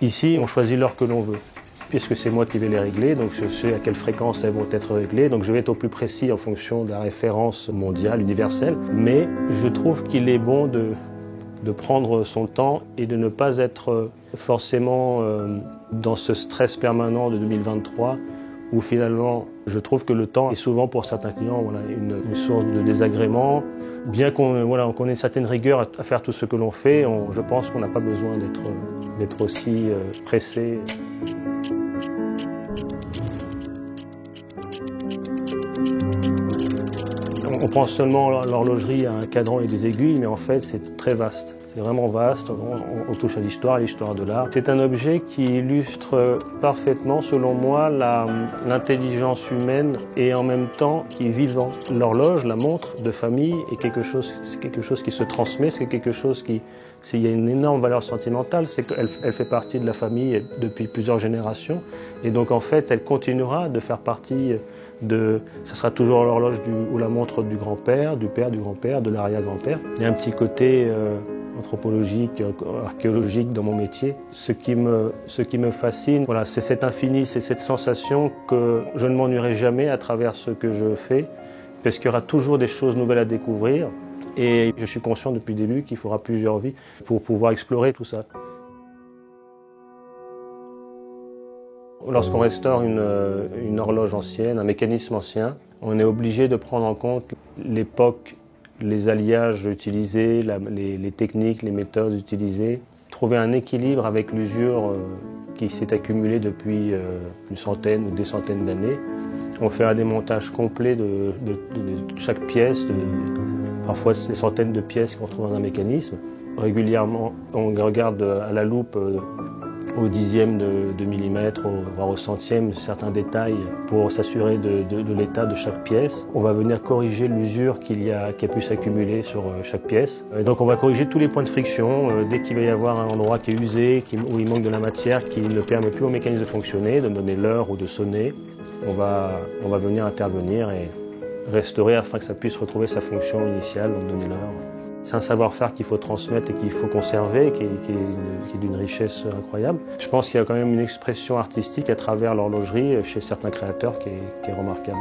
Ici, on choisit l'heure que l'on veut, puisque c'est moi qui vais les régler, donc je sais à quelle fréquence elles vont être réglées, donc je vais être au plus précis en fonction de la référence mondiale, universelle, mais je trouve qu'il est bon de prendre son temps et de ne pas être forcément dans ce stress permanent de 2023 où finalement je trouve que le temps est souvent pour certains clients une source de désagrément. Bien qu'on ait une certaine rigueur à faire tout ce que l'on fait, je pense qu'on n'a pas besoin d'être aussi pressé. On pense seulement à l'horlogerie, à un cadran et des aiguilles, mais en fait c'est très vaste. C'est vraiment vaste, on touche à l'histoire de l'art. C'est un objet qui illustre parfaitement, selon moi, l'intelligence humaine et en même temps qui est vivant. L'horloge, la montre de famille, est quelque chose qui se transmet, c'est quelque chose qui... Il y a une énorme valeur sentimentale, c'est qu'elle fait partie de la famille depuis plusieurs générations. Et donc en fait, elle continuera de faire partie ça sera toujours l'horloge ou la montre du grand-père, du père, du grand-père, de l'arrière-grand-père. Il y a un petit côté anthropologique, archéologique dans mon métier. Ce qui me fascine, c'est cet infini, c'est cette sensation que je ne m'ennuierai jamais à travers ce que je fais, parce qu'il y aura toujours des choses nouvelles à découvrir. Et je suis conscient depuis le début qu'il faudra plusieurs vies pour pouvoir explorer tout ça. Lorsqu'on restaure une horloge ancienne, un mécanisme ancien, on est obligé de prendre en compte l'époque, les alliages utilisés, les techniques, les méthodes utilisées, trouver un équilibre avec l'usure qui s'est accumulée depuis une centaine ou des centaines d'années. On fait un démontage complet de chaque pièce, parfois des centaines de pièces qu'on trouve dans un mécanisme. Régulièrement, on regarde à la loupe au dixième de millimètre, voire au centième, certains détails pour s'assurer de l'état de chaque pièce. On va venir corriger l'usure qui a pu s'accumuler sur chaque pièce. Et donc on va corriger tous les points de friction. Dès qu'il va y avoir un endroit qui est usé, où il manque de la matière, qui ne permet plus au mécanisme de fonctionner, de donner l'heure ou de sonner, on va venir intervenir et restaurer afin que ça puisse retrouver sa fonction initiale, donc donner l'heure. C'est un savoir-faire qu'il faut transmettre et qu'il faut conserver, qui est d'une richesse incroyable. Je pense qu'il y a quand même une expression artistique à travers l'horlogerie chez certains créateurs qui est remarquable.